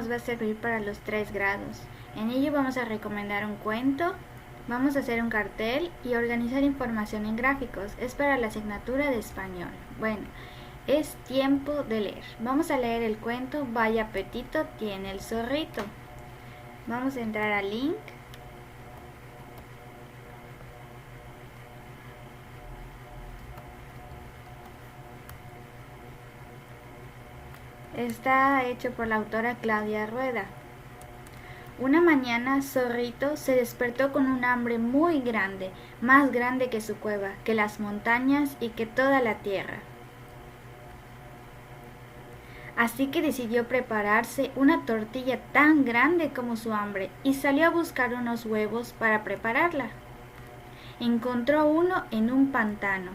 nos va a servir para los 3 grados. En ello vamos a recomendar un cuento, vamos a hacer un cartel y organizar información en gráficos. Es para la asignatura de español. Bueno, es tiempo de leer. Vamos a leer el cuento Vaya apetito tiene el zorrito. Vamos a entrar al link. Está hecho por la autora Claudia Rueda. Una mañana, Zorrito se despertó con un hambre muy grande, más grande que su cueva, que las montañas y que toda la tierra. Así que decidió prepararse una tortilla tan grande como su hambre y salió a buscar unos huevos para prepararla. Encontró uno en un pantano.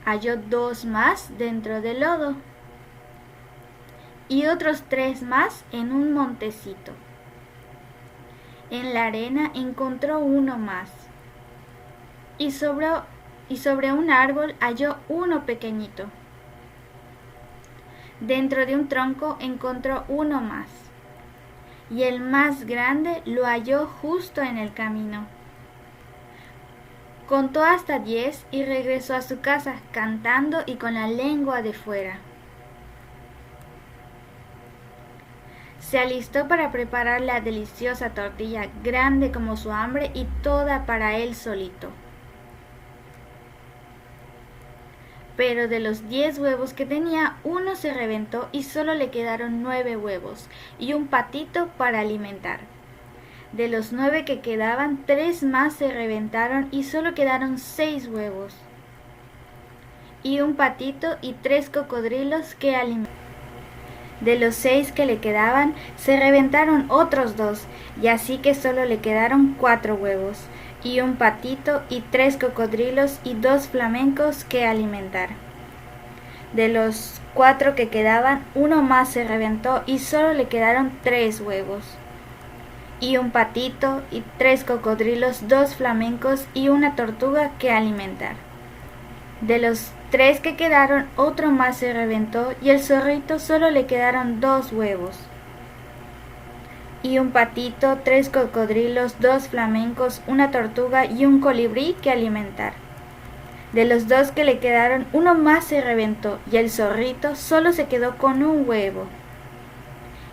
Halló 2 más dentro del lodo y otros 3 más en un montecito. En la arena encontró uno más y sobre un árbol halló uno pequeñito. Dentro de un tronco encontró uno más y el más grande lo halló justo en el camino. Contó hasta 10 y regresó a su casa cantando y con la lengua de fuera. Se alistó para preparar la deliciosa tortilla, grande como su hambre y toda para él solito. Pero de los 10 huevos que tenía, uno se reventó y solo le quedaron 9 huevos y un patito para alimentar. De los 9 que quedaban, 3 más se reventaron y solo quedaron 6 huevos y un patito y 3 cocodrilos que alimentar. De los 6 que le quedaban, se reventaron otros 2, y así que solo le quedaron 4 huevos, y un patito y 3 cocodrilos y 2 flamencos que alimentar. De los 4 que quedaban, uno más se reventó y solo le quedaron 3 huevos, y un patito y 3 cocodrilos, 2 flamencos y una tortuga que alimentar. De los 3 que quedaron, otro más se reventó y el zorrito solo le quedaron 2 huevos y un patito, 3 cocodrilos, 2 flamencos, una tortuga y un colibrí que alimentar. De los 2 que le quedaron, uno más se reventó y el zorrito solo se quedó con un huevo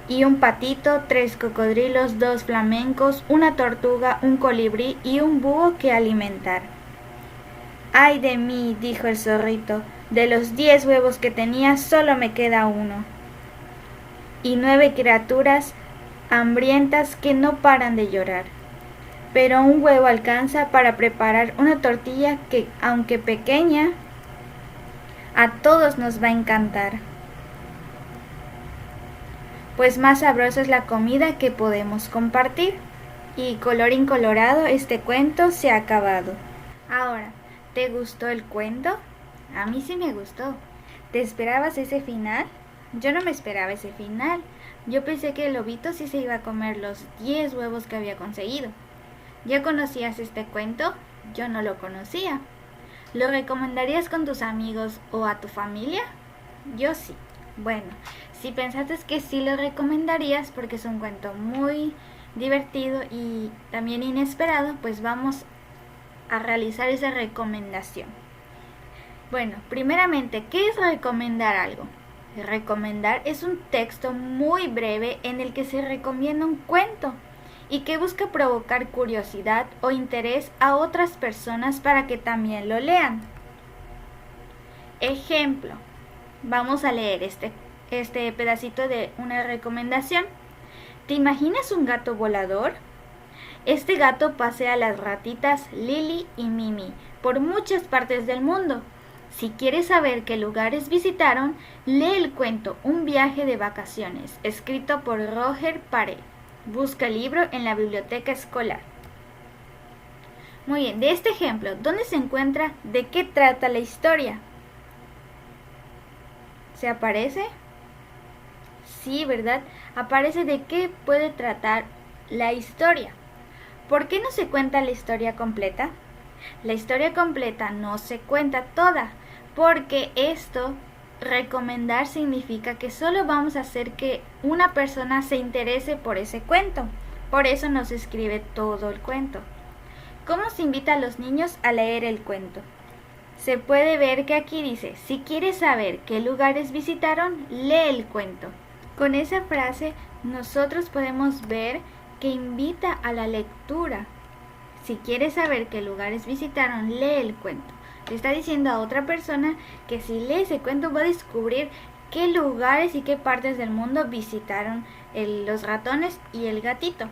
y un patito, 3 cocodrilos, 2 flamencos, una tortuga, un colibrí y un búho que alimentar. ¡Ay de mí!, dijo el zorrito, de los 10 huevos que tenía solo me queda uno. Y 9 criaturas hambrientas que no paran de llorar. Pero un huevo alcanza para preparar una tortilla que, aunque pequeña, a todos nos va a encantar. Pues más sabrosa es la comida que podemos compartir. Y colorín colorado, este cuento se ha acabado. Ahora, ¿te gustó el cuento? A mí sí me gustó. ¿Te esperabas ese final? Yo no me esperaba ese final. Yo pensé que el lobito sí se iba a comer los 10 huevos que había conseguido. ¿Ya conocías este cuento? Yo no lo conocía. ¿Lo recomendarías con tus amigos o a tu familia? Yo sí. Bueno, si pensaste que sí lo recomendarías porque es un cuento muy divertido y también inesperado, pues vamos a realizar esa recomendación. Bueno, primeramente, ¿qué es recomendar algo? Recomendar es un texto muy breve en el que se recomienda un cuento y que busca provocar curiosidad o interés a otras personas para que también lo lean. Ejemplo, vamos a leer este pedacito de una recomendación. ¿Te imaginas un gato volador? Este gato pasea a las ratitas Lili y Mimi por muchas partes del mundo. Si quieres saber qué lugares visitaron, lee el cuento Un viaje de vacaciones, escrito por Roger Pare. Busca el libro en la biblioteca escolar. Muy bien, de este ejemplo, ¿dónde se encuentra? ¿De qué trata la historia? ¿Se aparece? Sí, ¿verdad? Aparece de qué puede tratar la historia. ¿Por qué no se cuenta la historia completa? La historia completa no se cuenta toda, porque esto recomendar significa que solo vamos a hacer que una persona se interese por ese cuento. Por eso no se escribe todo el cuento. ¿Cómo se invita a los niños a leer el cuento? Se puede ver que aquí dice, si quieres saber qué lugares visitaron, lee el cuento. Con esa frase nosotros podemos ver que invita a la lectura. Si quieres saber qué lugares visitaron, lee el cuento. Le está diciendo a otra persona que si lee ese cuento va a descubrir qué lugares y qué partes del mundo visitaron los ratones y el gatito.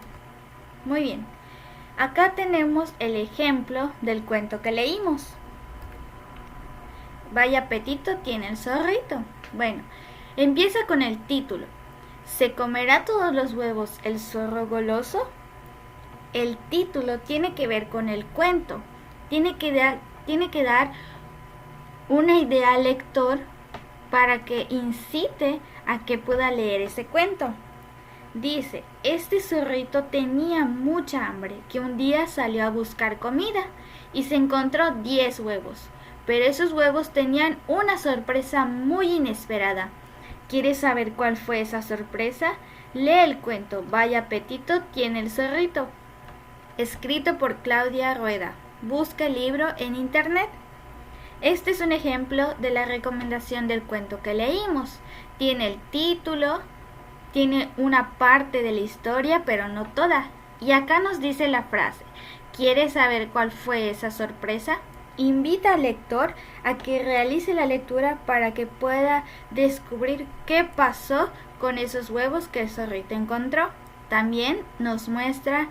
Muy bien. Acá tenemos el ejemplo del cuento que leímos. Vaya apetito tiene el zorrito. Bueno, empieza con el título. ¿Se comerá todos los huevos el zorro goloso? El título tiene que ver con el cuento. Tiene que dar una idea al lector para que incite a que pueda leer ese cuento. Dice, este zorrito tenía mucha hambre, que un día salió a buscar comida y se encontró 10 huevos, pero esos huevos tenían una sorpresa muy inesperada. ¿Quieres saber cuál fue esa sorpresa? Lee el cuento, Vaya apetito tiene el zorrito, escrito por Claudia Rueda. Busca el libro en internet. Este es un ejemplo de la recomendación del cuento que leímos. Tiene el título, tiene una parte de la historia, pero no toda. Y acá nos dice la frase, ¿quieres saber cuál fue esa sorpresa? Invita al lector a que realice la lectura para que pueda descubrir qué pasó con esos huevos que el zorrito encontró. También nos muestra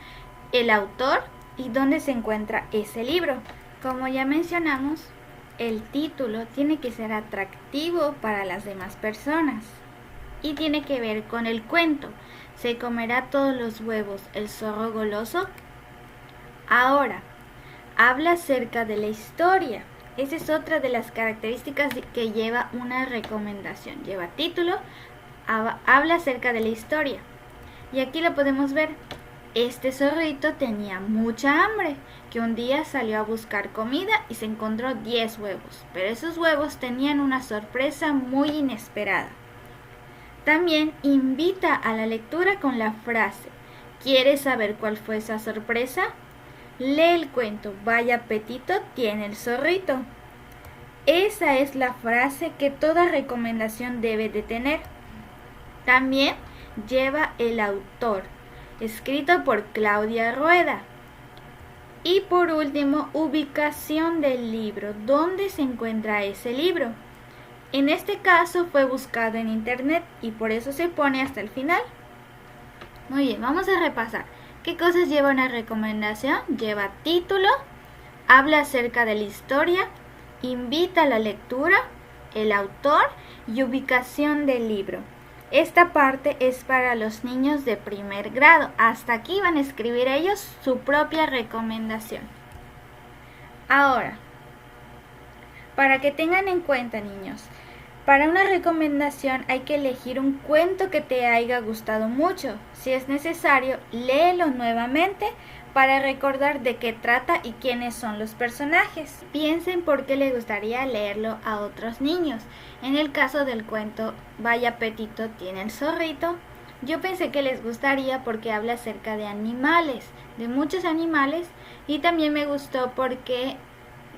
el autor y dónde se encuentra ese libro. Como ya mencionamos, el título tiene que ser atractivo para las demás personas. Y tiene que ver con el cuento. ¿Se comerá todos los huevos el zorro goloso? Ahora, habla acerca de la historia. Esa es otra de las características que lleva una recomendación. Lleva título, habla acerca de la historia. Y aquí lo podemos ver. Este zorrito tenía mucha hambre, que un día salió a buscar comida y se encontró 10 huevos. Pero esos huevos tenían una sorpresa muy inesperada. También invita a la lectura con la frase, ¿quieres saber cuál fue esa sorpresa? Lee el cuento, Vaya apetito tiene el zorrito. Esa es la frase que toda recomendación debe de tener. También lleva el autor, escrito por Claudia Rueda. Y por último, ubicación del libro, ¿dónde se encuentra ese libro? En este caso fue buscado en internet y por eso se pone hasta el final. Muy bien, vamos a repasar. ¿Qué cosas lleva una recomendación? Lleva título, habla acerca de la historia, invita a la lectura, el autor y ubicación del libro. Esta parte es para los niños de primer grado. Hasta aquí van a escribir ellos su propia recomendación. Ahora, para que tengan en cuenta, niños, para una recomendación hay que elegir un cuento que te haya gustado mucho. Si es necesario, léelo nuevamente para recordar de qué trata y quiénes son los personajes. Piensen por qué les gustaría leerlo a otros niños. En el caso del cuento Vaya apetito tiene el zorrito, yo pensé que les gustaría porque habla acerca de animales, de muchos animales, y también me gustó porque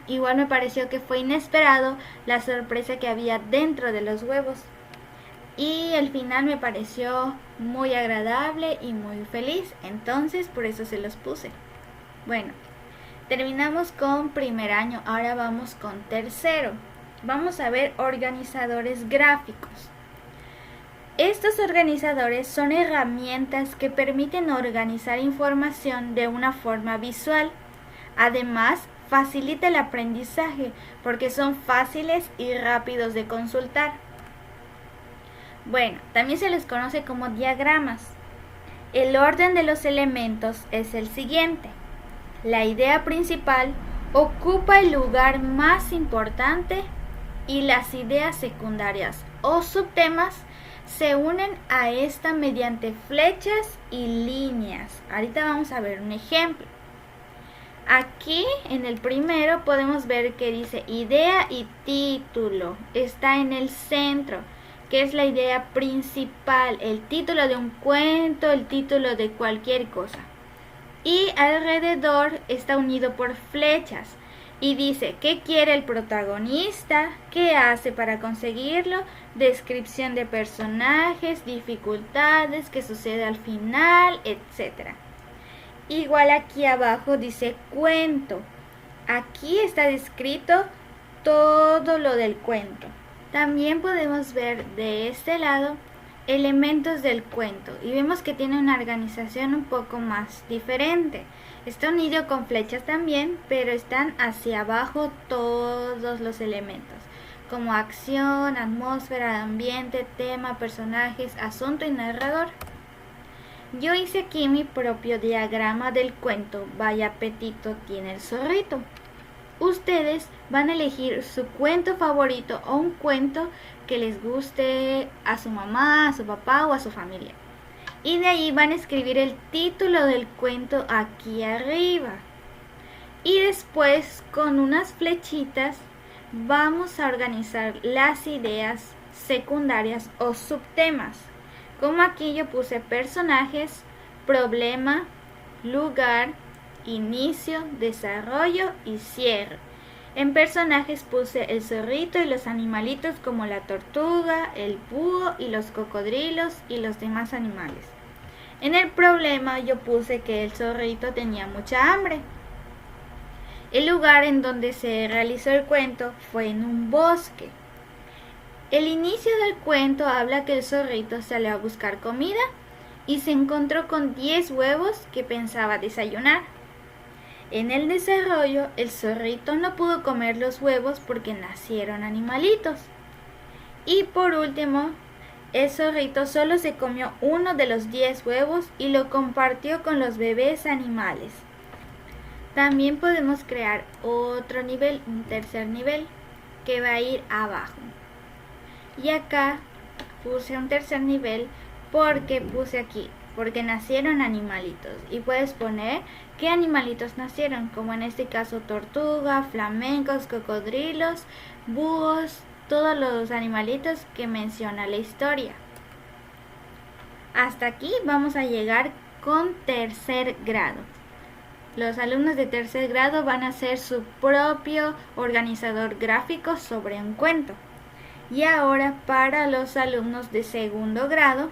igual me pareció que fue inesperado la sorpresa que había dentro de los huevos. Y el final me pareció muy agradable y muy feliz, entonces por eso se los puse. Bueno, terminamos con primer año, ahora vamos con tercero. Vamos a ver organizadores gráficos. Estos organizadores son herramientas que permiten organizar información de una forma visual. Además, facilita el aprendizaje porque son fáciles y rápidos de consultar. Bueno, también se les conoce como diagramas. El orden de los elementos es el siguiente. La idea principal ocupa el lugar más importante y las ideas secundarias o subtemas se unen a esta mediante flechas y líneas. Ahorita vamos a ver un ejemplo. Aquí en el primero podemos ver que dice idea y título. Está en el centro, que es la idea principal, el título de un cuento, el título de cualquier cosa. Y alrededor está unido por flechas y dice qué quiere el protagonista, qué hace para conseguirlo, descripción de personajes, dificultades, qué sucede al final, etc. Igual aquí abajo dice cuento. Aquí está descrito todo lo del cuento. También podemos ver de este lado elementos del cuento y vemos que tiene una organización un poco más diferente. Está unido con flechas también, pero están hacia abajo todos los elementos, como acción, atmósfera, ambiente, tema, personajes, asunto y narrador. Yo hice aquí mi propio diagrama del cuento Vaya apetito tiene el zorrito. Ustedes van a elegir su cuento favorito o un cuento que les guste a su mamá, a su papá o a su familia. Y de ahí van a escribir el título del cuento aquí arriba. Y después con unas flechitas vamos a organizar las ideas secundarias o subtemas. Como aquí yo puse personajes, problema, lugar, inicio, desarrollo y cierre. En personajes puse el zorrito y los animalitos como la tortuga, el búho y los cocodrilos y los demás animales. En el problema yo puse que el zorrito tenía mucha hambre. El lugar en donde se realizó el cuento fue en un bosque. El inicio del cuento habla que el zorrito salió a buscar comida y se encontró con 10 huevos que pensaba desayunar. En el desarrollo, el zorrito no pudo comer los huevos porque nacieron animalitos. Y por último, el zorrito solo se comió uno de los 10 huevos y lo compartió con los bebés animales. También podemos crear otro nivel, un tercer nivel, que va a ir abajo. Y acá puse un tercer nivel porque puse aquí, porque nacieron animalitos. Y puedes poner qué animalitos nacieron, como en este caso tortuga, flamencos, cocodrilos, búhos, todos los animalitos que menciona la historia. Hasta aquí vamos a llegar con tercer grado. Los alumnos de tercer grado van a hacer su propio organizador gráfico sobre un cuento. Y ahora para los alumnos de segundo grado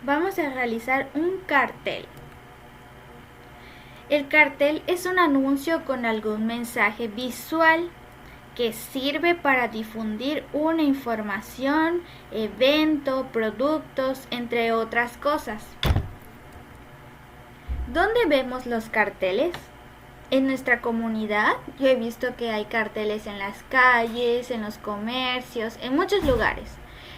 vamos a realizar un cartel. El cartel es un anuncio con algún mensaje visual que sirve para difundir una información, evento, productos, entre otras cosas. ¿Dónde vemos los carteles? En nuestra comunidad yo he visto que hay carteles en las calles, en los comercios, en muchos lugares.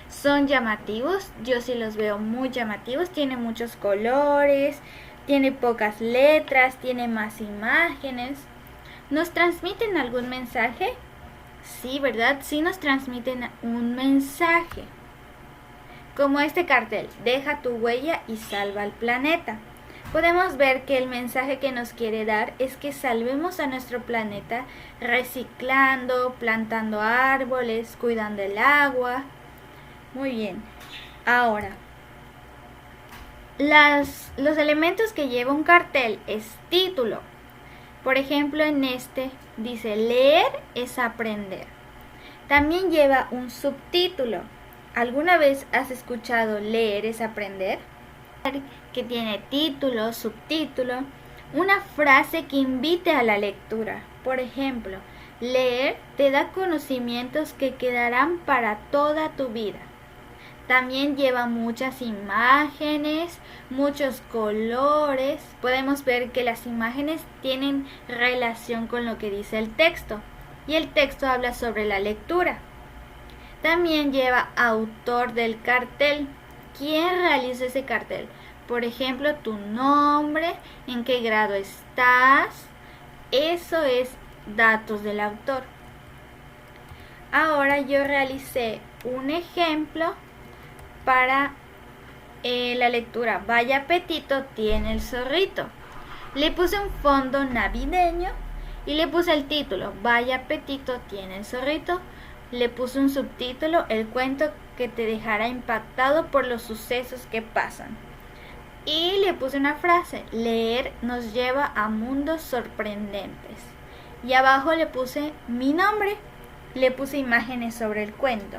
Son llamativos, yo sí los veo muy llamativos, tiene muchos colores, tiene pocas letras, tiene más imágenes. ¿Nos transmiten algún mensaje? Sí, ¿verdad? Sí nos transmiten un mensaje. Como este cartel, deja tu huella y salva al planeta. Podemos ver que el mensaje que nos quiere dar es que salvemos a nuestro planeta reciclando, plantando árboles, cuidando el agua. Muy bien. Ahora, los elementos que lleva un cartel es título. Por ejemplo, en este dice leer es aprender. También lleva un subtítulo. ¿Alguna vez has escuchado leer es aprender? Que tiene título, subtítulo, una frase que invite a la lectura. Por ejemplo, leer te da conocimientos que quedarán para toda tu vida. También lleva muchas imágenes, muchos colores. Podemos ver que las imágenes tienen relación con lo que dice el texto. Y el texto habla sobre la lectura. También lleva autor del cartel. ¿Quién realizó ese cartel? Por ejemplo, tu nombre, en qué grado estás. Eso es datos del autor. Ahora yo realicé un ejemplo para la lectura Vaya apetito tiene el zorrito. Le puse un fondo navideño Y le puse el título, vaya apetito tiene el zorrito. Le puse un subtítulo, el cuento que te dejará impactado por los sucesos que pasan. Y le puse una frase, leer nos lleva a mundos sorprendentes. Y abajo le puse mi nombre, le puse imágenes sobre el cuento.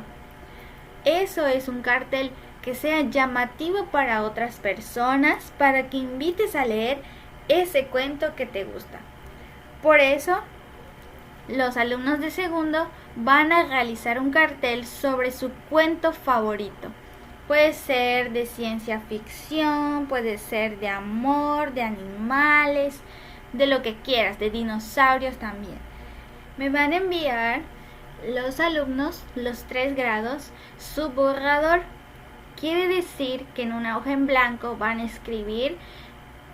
Eso es un cartel que sea llamativo para otras personas, para que invites a leer ese cuento que te gusta. Por eso, los alumnos de segundo van a realizar un cartel sobre su cuento favorito. Puede ser de ciencia ficción, puede ser de amor, de animales, de lo que quieras, de dinosaurios también. Me van a enviar los alumnos, los 3 grados, su borrador. Quiere decir que en una hoja en blanco van a escribir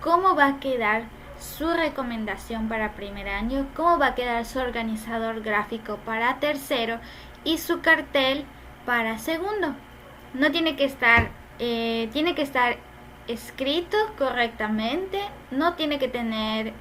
cómo va a quedar su recomendación para primer año, cómo va a quedar su organizador gráfico para tercero y su cartel para segundo. No tiene que estar, tiene que estar escrito correctamente, no tiene que tener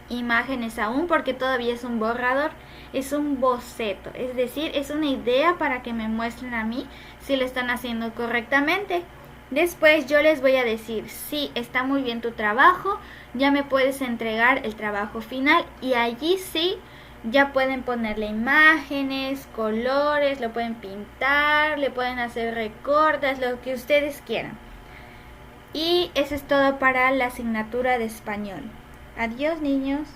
imágenes aún porque todavía es un borrador, es un boceto, es decir, es una idea para que me muestren a mí si lo están haciendo correctamente. Después yo les voy a decir, sí, está muy bien tu trabajo, ya me puedes entregar el trabajo final y allí sí ya pueden ponerle imágenes, colores, lo pueden pintar, le pueden hacer recortes, lo que ustedes quieran. Y eso es todo para la asignatura de español. Adiós, niños.